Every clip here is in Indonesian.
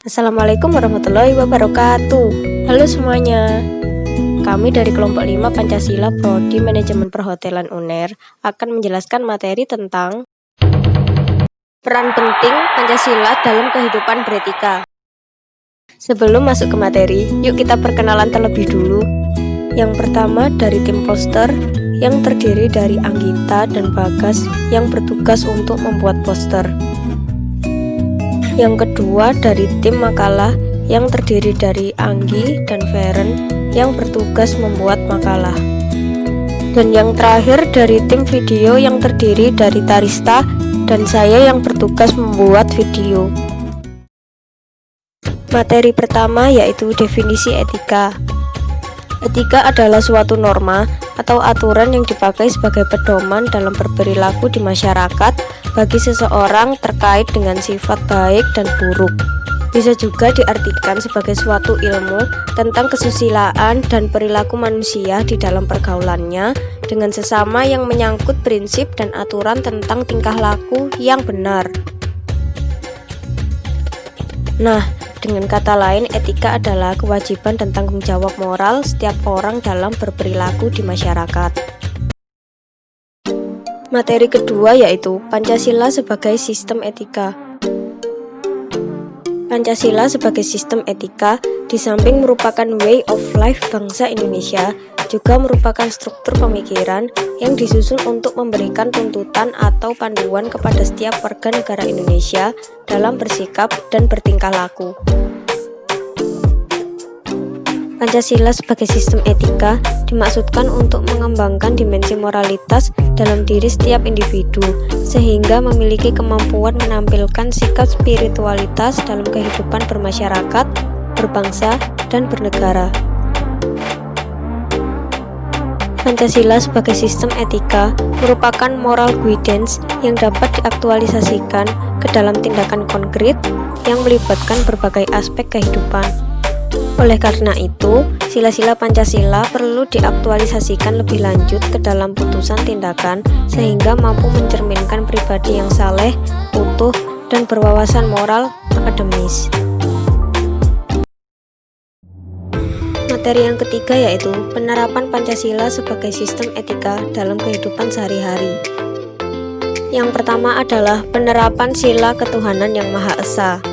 Assalamualaikum warahmatullahi wabarakatuh. Halo semuanya. Kami dari kelompok 5 Pancasila Prodi Manajemen Perhotelan UNER akan menjelaskan materi tentang peran penting Pancasila dalam kehidupan beretika. Sebelum masuk ke materi, yuk kita perkenalan terlebih dulu. Yang pertama dari tim poster yang terdiri dari Anggita dan Bagas yang bertugas untuk membuat poster. Yang kedua dari tim makalah yang terdiri dari Anggi dan Feren yang bertugas membuat makalah. Dan yang terakhir dari tim video yang terdiri dari Tarista dan saya yang bertugas membuat video. Materi pertama yaitu definisi etika. Etika adalah suatu norma atau aturan yang dipakai sebagai pedoman dalam berperilaku di masyarakat bagi seseorang terkait dengan sifat baik dan buruk. Bisa juga diartikan sebagai suatu ilmu tentang kesusilaan dan perilaku manusia di dalam pergaulannya dengan sesama yang menyangkut prinsip dan aturan tentang tingkah laku yang benar. Nah, dengan kata lain, etika adalah kewajiban dan tanggung jawab moral setiap orang dalam berperilaku di masyarakat. Materi kedua yaitu Pancasila sebagai sistem etika. Pancasila sebagai sistem etika di samping merupakan way of life bangsa Indonesia, juga merupakan struktur pemikiran yang disusun untuk memberikan tuntutan atau panduan kepada setiap warga negara Indonesia dalam bersikap dan bertingkah laku. Pancasila sebagai sistem etika dimaksudkan untuk mengembangkan dimensi moralitas dalam diri setiap individu, sehingga memiliki kemampuan menampilkan sikap spiritualitas dalam kehidupan bermasyarakat, berbangsa, dan bernegara. Pancasila sebagai sistem etika merupakan moral guidance yang dapat diaktualisasikan ke dalam tindakan konkret yang melibatkan berbagai aspek kehidupan. Oleh karena itu, sila-sila Pancasila perlu diaktualisasikan lebih lanjut ke dalam putusan tindakan sehingga mampu mencerminkan pribadi yang saleh, utuh, dan berwawasan moral akademis. Materi yang ketiga yaitu penerapan Pancasila sebagai sistem etika dalam kehidupan sehari-hari. Yang pertama adalah penerapan sila ketuhanan yang Maha Esa.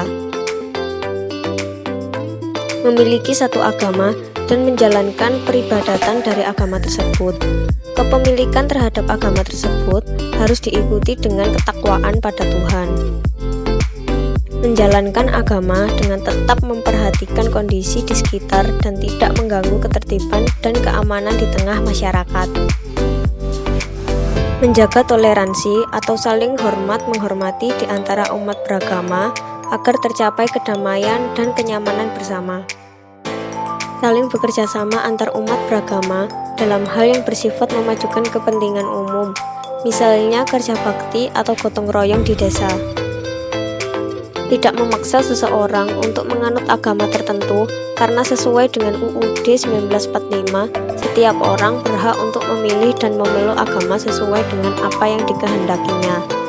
Memiliki satu agama dan menjalankan peribadatan dari agama tersebut. Kepemilikan terhadap agama tersebut harus diikuti dengan ketakwaan pada Tuhan. Menjalankan agama dengan tetap memperhatikan kondisi di sekitar dan tidak mengganggu ketertiban dan keamanan di tengah masyarakat. Menjaga toleransi atau saling hormat menghormati di antara umat beragama agar tercapai kedamaian dan kenyamanan bersama. Saling bekerja sama antar umat beragama dalam hal yang bersifat memajukan kepentingan umum, misalnya kerja bakti atau gotong royong di desa. Tidak memaksa seseorang untuk menganut agama tertentu karena sesuai dengan UUD 1945, setiap orang berhak untuk memilih dan memeluk agama sesuai dengan apa yang dikehendakinya.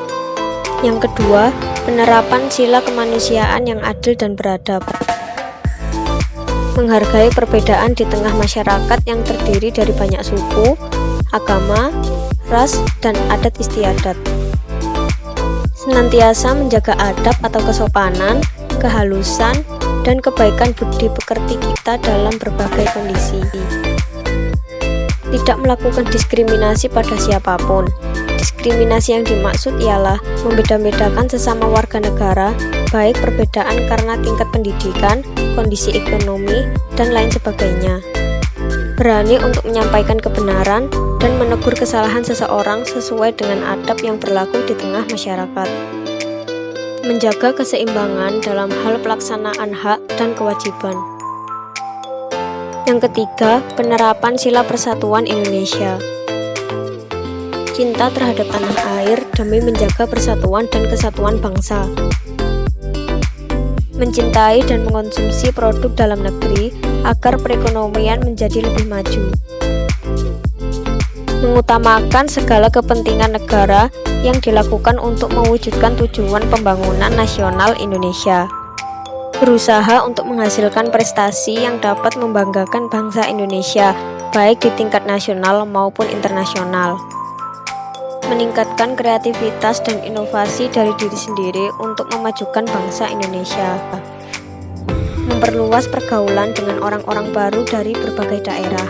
Yang kedua, penerapan sila kemanusiaan yang adil dan beradab. Menghargai perbedaan di tengah masyarakat yang terdiri dari banyak suku, agama, ras, dan adat istiadat. Senantiasa menjaga adab atau kesopanan, kehalusan, dan kebaikan budi pekerti kita dalam berbagai kondisi. Tidak melakukan diskriminasi pada siapapun. Diskriminasi yang dimaksud ialah membeda-bedakan sesama warga negara, baik perbedaan karena tingkat pendidikan, kondisi ekonomi, dan lain sebagainya. Berani untuk menyampaikan kebenaran dan menegur kesalahan seseorang sesuai dengan adab yang berlaku di tengah masyarakat. Menjaga keseimbangan dalam hal pelaksanaan hak dan kewajiban. Yang ketiga, penerapan sila persatuan Indonesia. Cinta terhadap tanah air demi menjaga persatuan dan kesatuan bangsa. Mencintai dan mengonsumsi produk dalam negeri agar perekonomian menjadi lebih maju. Mengutamakan segala kepentingan negara yang dilakukan untuk mewujudkan tujuan pembangunan nasional Indonesia. berusaha untuk menghasilkan prestasi yang dapat membanggakan bangsa Indonesia, baik di tingkat nasional maupun internasional. Meningkatkan kreativitas dan inovasi dari diri sendiri untuk memajukan bangsa Indonesia. Memperluas pergaulan dengan orang-orang baru dari berbagai daerah.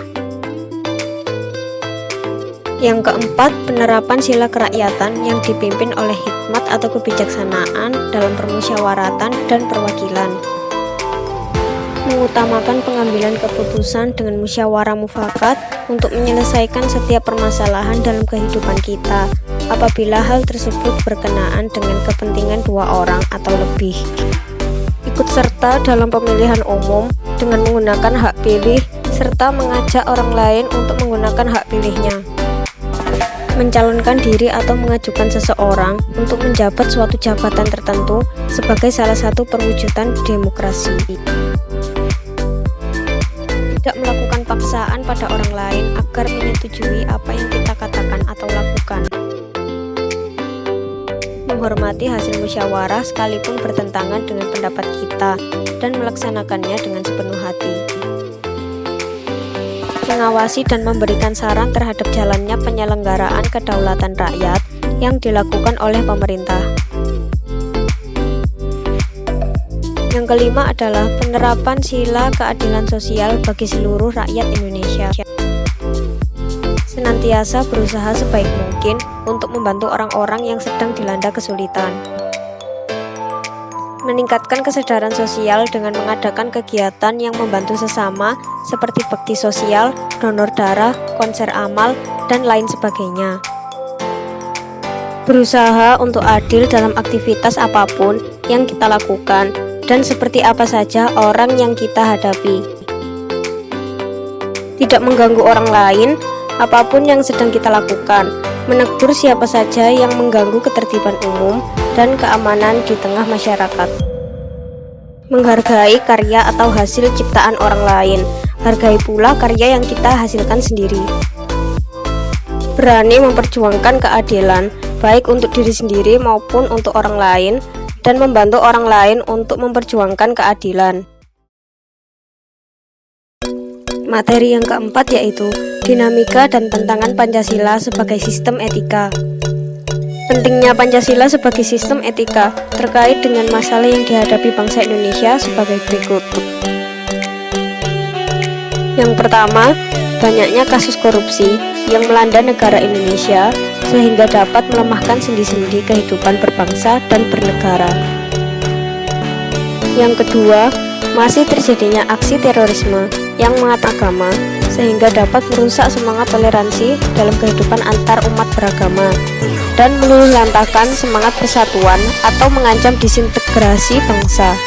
Yang keempat, penerapan sila kerakyatan yang dipimpin oleh hikmat atau kebijaksanaan dalam permusyawaratan dan perwakilan. Mengutamakan pengambilan keputusan dengan musyawarah mufakat untuk menyelesaikan setiap permasalahan dalam kehidupan kita, apabila hal tersebut berkenaan dengan kepentingan dua orang atau lebih. Ikut serta dalam pemilihan umum dengan menggunakan hak pilih, serta mengajak orang lain untuk menggunakan hak pilihnya. Mencalonkan diri atau mengajukan seseorang untuk menjabat suatu jabatan tertentu sebagai salah satu perwujudan demokrasi. Tidak melakukan paksaan pada orang lain agar menyetujui apa yang kita katakan atau lakukan. Menghormati hasil musyawarah sekalipun bertentangan dengan pendapat kita dan melaksanakannya dengan sepenuh hati. Mengawasi dan memberikan saran terhadap jalannya penyelenggaraan kedaulatan rakyat yang dilakukan oleh pemerintah. Yang kelima adalah penerapan sila keadilan sosial bagi seluruh rakyat Indonesia. Senantiasa berusaha sebaik mungkin untuk membantu orang-orang yang sedang dilanda kesulitan. Meningkatkan kesadaran sosial dengan mengadakan kegiatan yang membantu sesama seperti bakti sosial, donor darah, konser amal, dan lain sebagainya. Berusaha untuk adil dalam aktivitas apapun yang kita lakukan dan seperti apa saja orang yang kita hadapi. Tidak mengganggu orang lain, apapun yang sedang kita lakukan, menegur siapa saja yang mengganggu ketertiban umum dan keamanan di tengah masyarakat. Menghargai karya atau hasil ciptaan orang lain, hargai pula karya yang kita hasilkan sendiri. Berani memperjuangkan keadilan, baik untuk diri sendiri maupun untuk orang lain, dan membantu orang lain untuk memperjuangkan keadilan. Materi yang keempat yaitu dinamika dan tantangan Pancasila sebagai sistem etika. Pentingnya Pancasila sebagai sistem etika terkait dengan masalah yang dihadapi bangsa Indonesia sebagai berikut. Yang pertama, banyaknya kasus korupsi yang melanda negara Indonesia sehingga dapat melemahkan sendi-sendi kehidupan berbangsa dan bernegara. Yang kedua, masih terjadinya aksi terorisme yang menganut agama sehingga dapat merusak semangat toleransi dalam kehidupan antar umat beragama dan meluluhlantahkan semangat persatuan atau mengancam disintegrasi bangsa.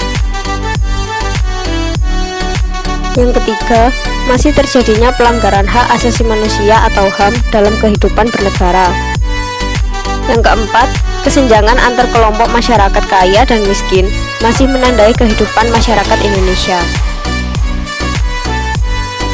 Yang ketiga, masih terjadinya pelanggaran hak asasi manusia atau HAM dalam kehidupan bernegara. Yang keempat, kesenjangan antar kelompok masyarakat kaya dan miskin masih menandai kehidupan masyarakat Indonesia.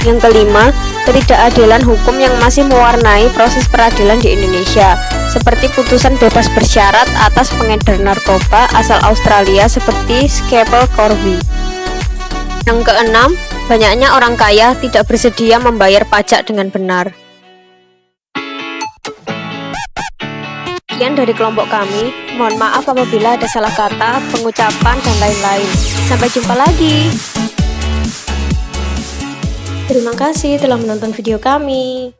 Yang kelima, ketidakadilan hukum yang masih mewarnai proses peradilan di Indonesia, seperti putusan bebas bersyarat atas pengedar narkoba asal Australia seperti Skeppel Corby. Yang keenam, banyaknya orang kaya tidak bersedia membayar pajak dengan benar. Sekian dari kelompok kami, mohon maaf apabila ada salah kata, pengucapan, dan lain-lain. Sampai jumpa lagi. Terima kasih telah menonton video kami.